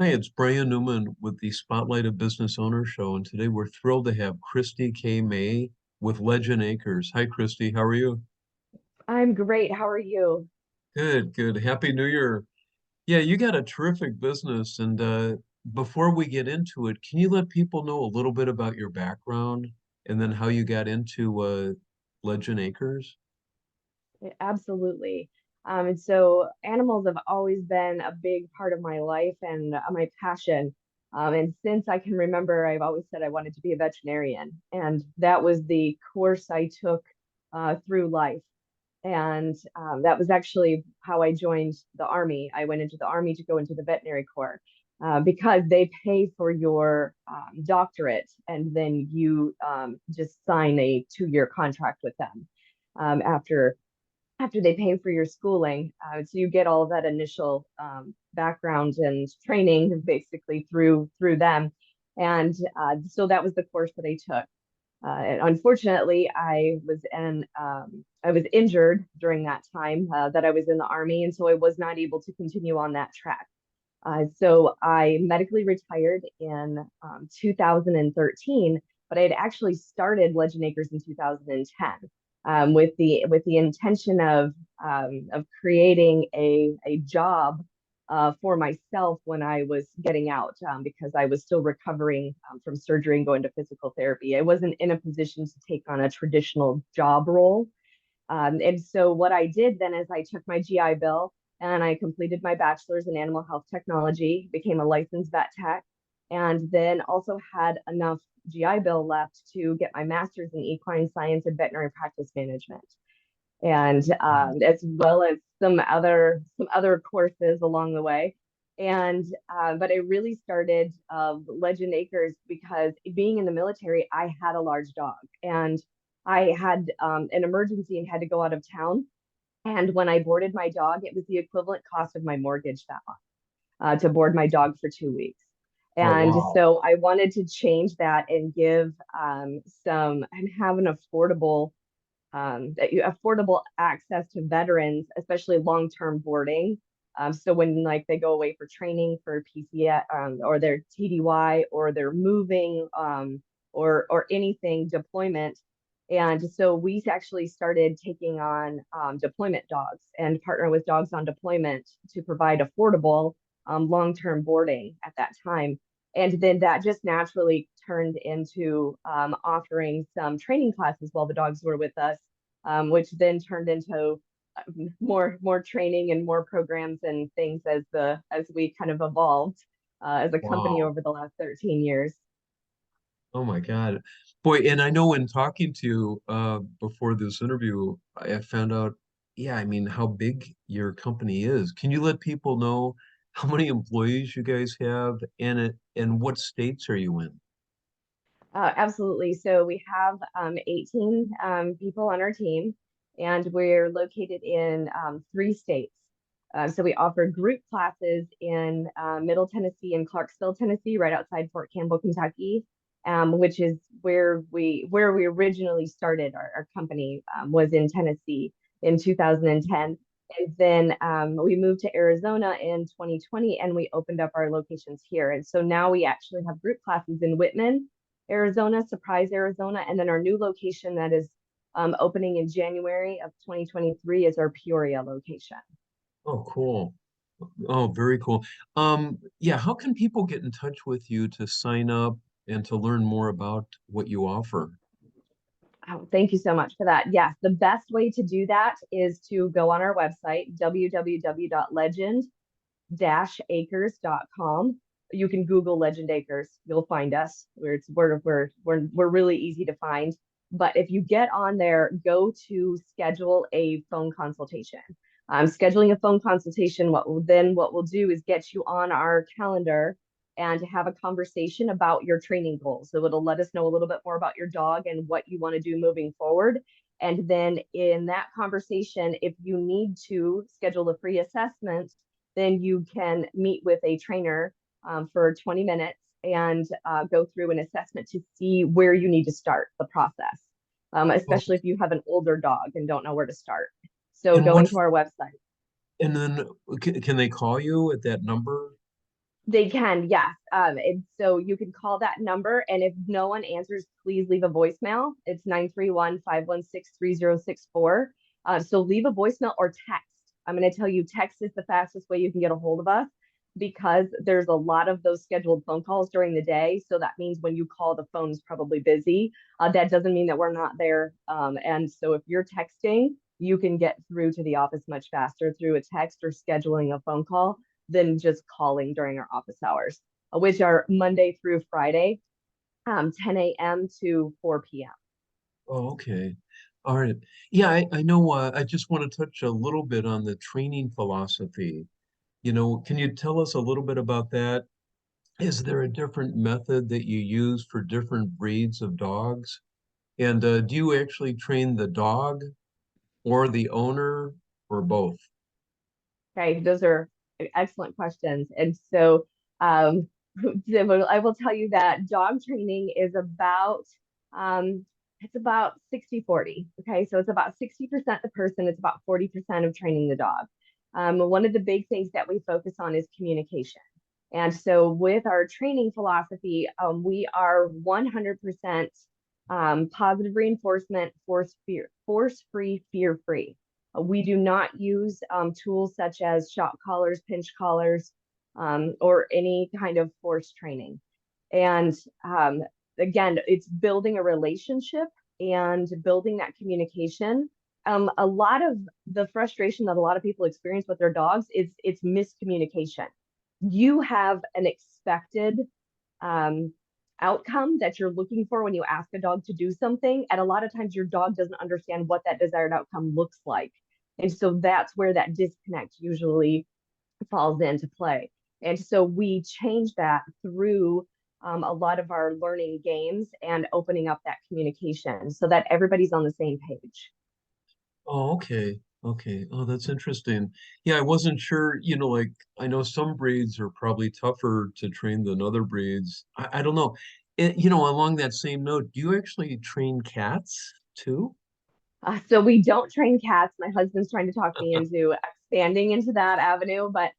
Hi, it's Brian Newman with the Spotlight of Business Owner Show, and today we're thrilled to have Kristi K. May with Legend Acres. Hi, Kristi. How are you? I'm great. How are you? Good, good. Happy New Year. Yeah, you got a terrific business, and before we get into it, can you let people know a little bit about your background and then how you got into Legend Acres? Absolutely. And so animals have always been a big part of my life and my passion. And since I can remember, I've always said I wanted to be a veterinarian. And that was the course I took through life. And that was actually how I joined the Army. I went into the Army to go into the veterinary corps because they pay for your doctorate and then you just sign a 2-year contract with them after they pay for your schooling. So you get all of that initial background and training basically through them. And so that was the course that I took. And unfortunately, I was injured during that time that I was in the Army, and so I was not able to continue on that track. So I medically retired in 2013, but I had actually started Legend Acres in 2010 with the intention of creating a job for myself when I was getting out because I was still recovering from surgery and going to physical therapy. I wasn't in a position to take on a traditional job role. And so what I did then is I took my GI Bill and I completed my bachelor's in animal health technology, became a licensed vet tech, and then also had enough GI Bill left to get my master's in equine science and veterinary practice management, and as well as some other courses along the way. And but I really started Legend Acres because being in the military, I had a large dog, and I had an emergency and had to go out of town. And when I boarded my dog, it was the equivalent cost of my mortgage that month to board my dog for 2 weeks. Oh, And wow. so I wanted to change that and give some and have an affordable access to veterans, especially long-term boarding. So when like they go away for training for PCS or their TDY or they're moving or anything deployment. And so we actually started taking on deployment dogs and partner with Dogs on Deployment to provide affordable long-term boarding at that time. And then that just naturally turned into offering some training classes while the dogs were with us, which then turned into more training and more programs and things as we kind of evolved as a company Wow. over the last 13 years. Oh my God. Boy, and I know in talking to you before this interview, I found out, yeah, I mean, how big your company is. Can you let people know how many employees you guys have and what states are you in? Absolutely. So we have 18 people on our team, and we're located in 3 states. So we offer group classes in Middle Tennessee and Clarksville, Tennessee, right outside Fort Campbell, Kentucky, which is where we originally started. Our company was in Tennessee in 2010. And then we moved to Arizona in 2020, and we opened up our locations here. And so now we actually have group classes in Whitman, Arizona, Surprise, Arizona, and then our new location that is opening in January of 2023 is our Peoria location. Oh, cool. Oh, very cool. Yeah, how can people get in touch with you to sign up and to learn more about what you offer? Oh, thank you so much for that. Yes, the best way to do that is to go on our website, www.legend-acres.com. You can Google Legend Acres. You'll find us. We're really easy to find. But if you get on there, go to schedule a phone consultation. Scheduling a phone consultation, what we'll do is get you on our calendar and have a conversation about your training goals. So it'll let us know a little bit more about your dog and what you want to do moving forward. And then in that conversation, if you need to schedule a free assessment, then you can meet with a trainer for 20 minutes and go through an assessment to see where you need to start the process, Oh, especially if you have an older dog and don't know where to start. So and what, going to our website. and then can they call you at that number? They can, yes. And so you can call that number, and if no one answers, please leave a voicemail. It's 931-516-3064. So leave a voicemail or text. I'm going to tell you, text is the fastest way you can get a hold of us because there's a lot of those scheduled phone calls during the day. So that means when you call, the phone's probably busy. That doesn't mean that we're not there. And so if you're texting, you can get through to the office much faster through a text or scheduling a phone call than just calling during our office hours, which are Monday through Friday, 10 a.m. to 4 p.m. Oh, okay. All right. Yeah, I know. I just want to touch a little bit on the training philosophy. Can you tell us a little bit about that? Is there a different method that you use for different breeds of dogs? And do you actually train the dog or the owner or both? Okay, those are excellent questions. And so um, I will tell you that dog training is um, it's about 60-40. Okay, so it's about 60% the person, it's about 40% of training the dog. One of the big things that we focus on is communication. And so with our training philosophy, we are 100% positive reinforcement, force-free, fear-free. We do not use tools such as shock collars, pinch collars, or any kind of force training. And again, it's building a relationship and building that communication. A lot of the frustration that a lot of people experience with their dogs is it's miscommunication. You have an expected um, outcome that you're looking for when you ask a dog to do something. And a lot of times your dog doesn't understand what that desired outcome looks like. And so that's where that disconnect usually falls into play. And so we change that through a lot of our learning games and opening up that communication so that everybody's on the same page. Oh, okay. Okay. Oh, that's interesting. Yeah, I wasn't sure, like I know some breeds are probably tougher to train than other breeds. I don't know. Along that same note, do you actually train cats too? So we don't train cats. My husband's trying to talk me into expanding into that avenue, but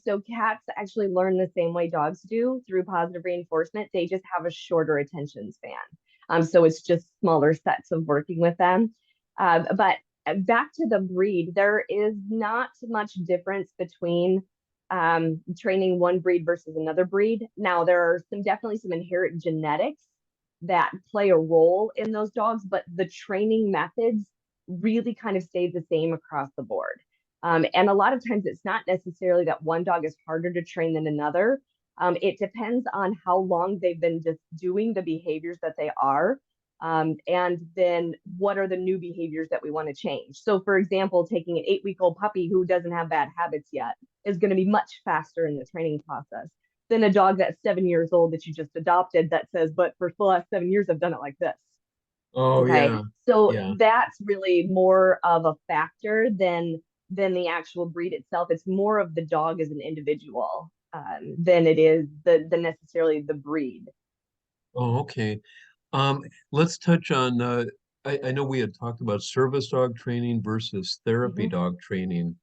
so cats actually learn the same way dogs do through positive reinforcement. They just have a shorter attention span. So it's just smaller sets of working with them. But back to the breed, there is not much difference between training one breed versus another breed. Now, there are definitely some inherent genetics that play a role in those dogs, but the training methods really kind of stay the same across the board. And a lot of times it's not necessarily that one dog is harder to train than another. It depends on how long they've been just doing the behaviors that they are. And then what are the new behaviors that we want to change? So, for example, taking an 8-week-old puppy who doesn't have bad habits yet is going to be much faster in the training process than a dog that's 7 years old that you just adopted that says, but for the last 7 years, I've done it like this. Oh, Okay. yeah. So Yeah. that's really more of a factor than the actual breed itself. It's more of the dog as an individual than it is the necessarily the breed. Oh, okay. Um, let's touch on I know we had talked about service dog training versus therapy Mhm. dog training.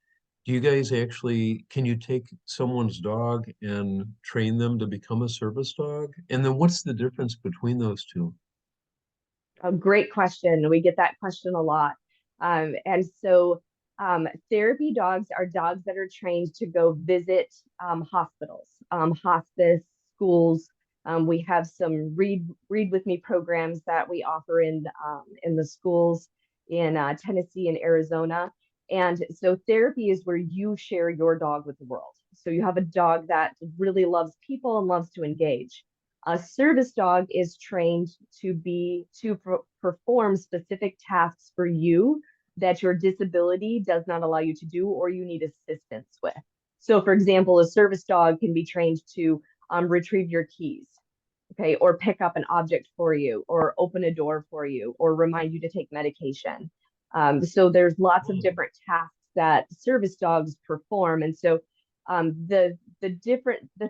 Do you guys actually, can you take someone's dog and train them to become a service dog? And then what's the difference between those two? A great question. We get that question a lot. And so therapy dogs are dogs that are trained to go visit hospitals, hospice, schools. We have some read with me programs that we offer in the schools in Tennessee and Arizona. And so therapy is where you share your dog with the world. So you have a dog that really loves people and loves to engage. A service dog is trained to perform specific tasks for you that your disability does not allow you to do or you need assistance with. So, for example, a service dog can be trained to retrieve your keys, okay, or pick up an object for you, or open a door for you, or remind you to take medication. So there's lots of Oh, different tasks that service dogs perform, and so the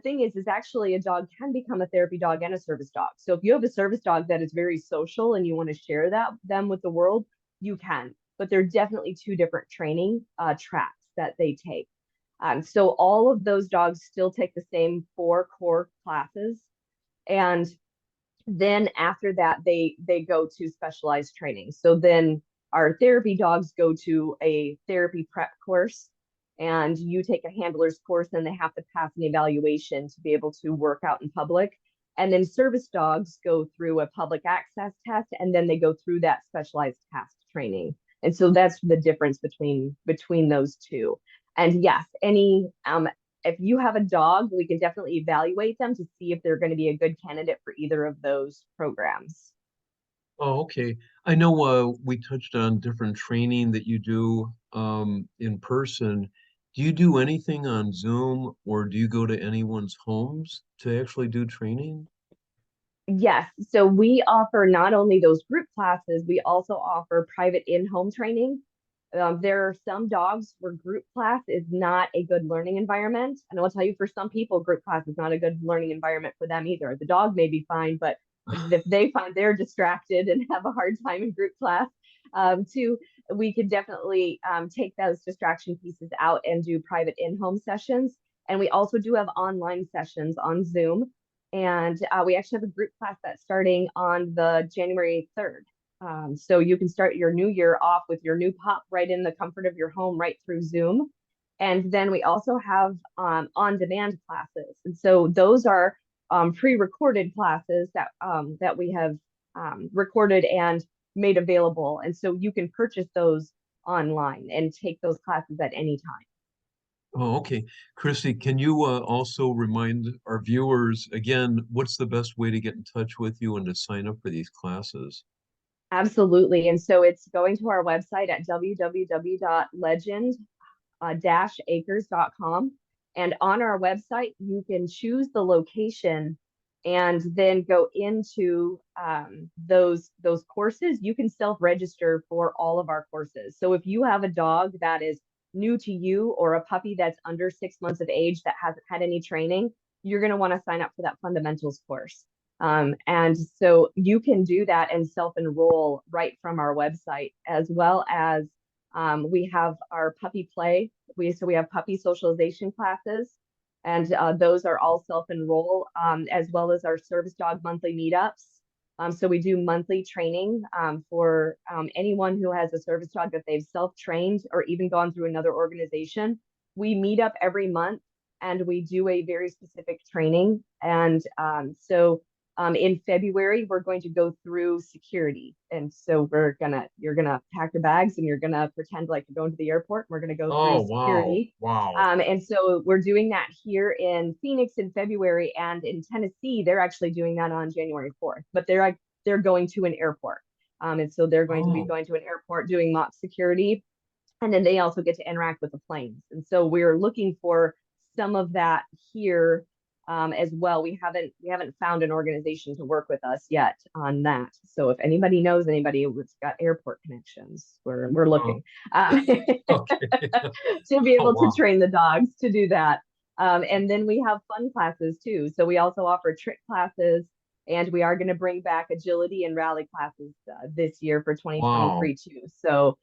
thing is actually a dog can become a therapy dog and a service dog. So if you have a service dog that is very social and you want to share them with the world, you can. But they're definitely two different training tracks that they take. So all of those dogs still take the same 4 core classes. And then after that, they go to specialized training. So then our therapy dogs go to a therapy prep course, and you take a handler's course, and they have to pass an evaluation to be able to work out in public. And then service dogs go through a public access test, and then they go through that specialized task training. And so that's the difference between those two. And yes, any if you have a dog, we can definitely evaluate them to see if they're going to be a good candidate for either of those programs. Oh, okay. I know we touched on different training that you do in person. Do you do anything on Zoom or do you go to anyone's homes to actually do training? Yes, so we offer not only those group classes, we also offer private in-home training. There are some dogs where group class is not a good learning environment. And I'll tell you, for some people, group class is not a good learning environment for them either. The dog may be fine, but if they find they're distracted and have a hard time in group class, too, we could definitely take those distraction pieces out and do private in-home sessions. And we also do have online sessions on Zoom. And we actually have a group class that's starting on the January 3rd. So you can start your new year off with your new pup right in the comfort of your home, right through Zoom. And then we also have on-demand classes. And so those are pre-recorded classes that we have recorded and made available. And so you can purchase those online and take those classes at any time. Oh, okay. Christy, can you also remind our viewers again, what's the best way to get in touch with you and to sign up for these classes? Absolutely. And so it's going to our website at www.legend-acres.com. And on our website, you can choose the location and then go into those courses. You can self-register for all of our courses. So if you have a dog that is new to you or a puppy that's under 6 months of age that hasn't had any training, you're going to want to sign up for that fundamentals course. And so you can do that and self-enroll right from our website, as well as we have our puppy play. We have puppy socialization classes, and those are all self-enroll, as well as our service dog monthly meetups. So we do monthly training for anyone who has a service dog that they've self-trained or even gone through another organization. We meet up every month and we do a very specific training. And in February, we're going to go through security. And so you're gonna pack your bags and you're gonna pretend like you're going to the airport. And we're gonna go through Oh, wow. security. Wow. And so we're doing that here in Phoenix in February, and in Tennessee, they're actually doing that on January 4th, but they're going to an airport. And so they're going to be Oh, going to an airport doing mock security, and then they also get to interact with the planes. And so we're looking for some of that here as well. We haven't found an organization to work with us yet on that. So if anybody knows anybody who's got airport connections, we're oh, looking okay. to be Oh, able to wow. train the dogs to do that. And then we have fun classes too. So we also offer trick classes, and we are going to bring back agility and rally classes this year for Wow. 2023 too. So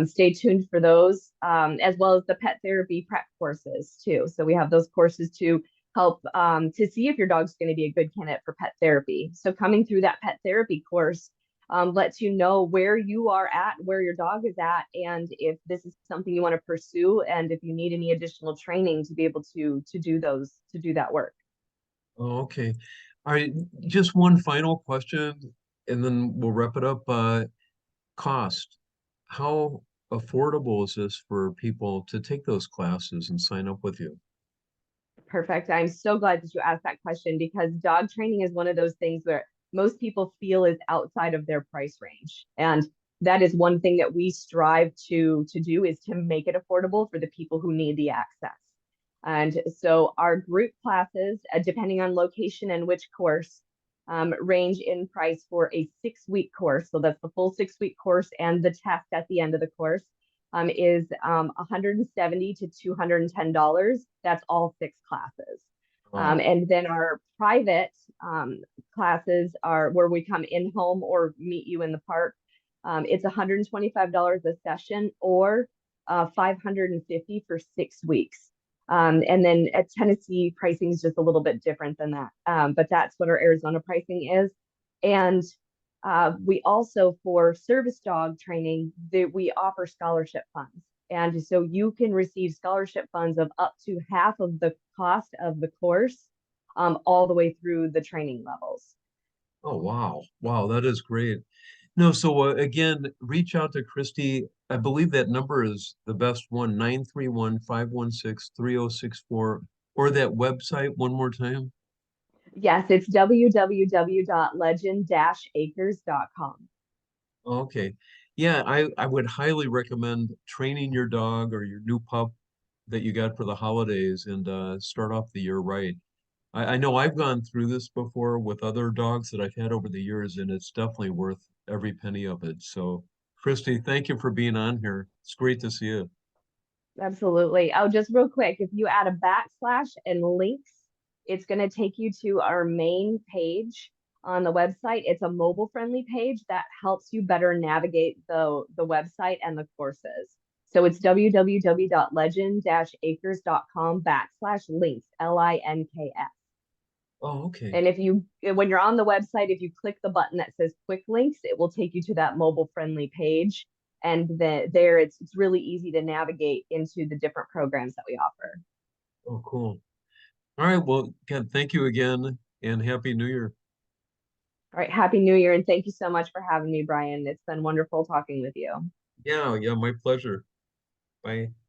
stay tuned for those, as well as the pet therapy prep courses too. So we have those courses to help to see if your dog's going to be a good candidate for pet therapy. So coming through that pet therapy course lets you know where you are at, where your dog is at, and if this is something you want to pursue, and if you need any additional training to be able to do that work. Oh, okay. All right. Just one final question, and then we'll wrap it up. Cost. How affordable is this for people to take those classes and sign up with you? Perfect. I'm so glad that you asked that question, because dog training is one of those things where most people feel is outside of their price range. And that is one thing that we strive to do, is to make it affordable for the people who need the access. And so our group classes, depending on location and which course, range in price for a 6-week course. So that's the full 6-week course and the test at the end of the course is $170 to $210. That's all 6 classes. Oh, And then our private classes are where we come in home or meet you in the park. It's $125 a session, or 550 for 6 weeks. And then at Tennessee, pricing is just a little bit different than that. But that's what our Arizona pricing is. And we also, for service dog training, we offer scholarship funds. And so you can receive scholarship funds of up to half of the cost of the course, all the way through the training levels. Oh, wow. Wow, that is great. No, so again, reach out to Kristi. I believe that number is the best one, 931-516-3064, or that website one more time. Yes, it's www.legend-acres.com. Okay. Yeah, I would highly recommend training your dog or your new pup that you got for the holidays and start off the year right. I know I've gone through this before with other dogs that I've had over the years, and it's definitely worth every penny of it. So, Kristi, thank you for being on here. It's great to see you. Absolutely. Oh, just real quick, if you add a backslash and links, it's going to take you to our main page on the website. It's a mobile friendly page that helps you better navigate the website and the courses. So it's www.legend-acres.com/links, LINKS. Oh, okay. And when you're on the website, if you click the button that says quick links, it will take you to that mobile friendly page. And there it's really easy to navigate into the different programs that we offer. Oh, cool. All right. Well, again, thank you again and Happy New Year. All right. Happy New Year. And thank you so much for having me, Brian. It's been wonderful talking with you. Yeah, yeah, my pleasure. Bye.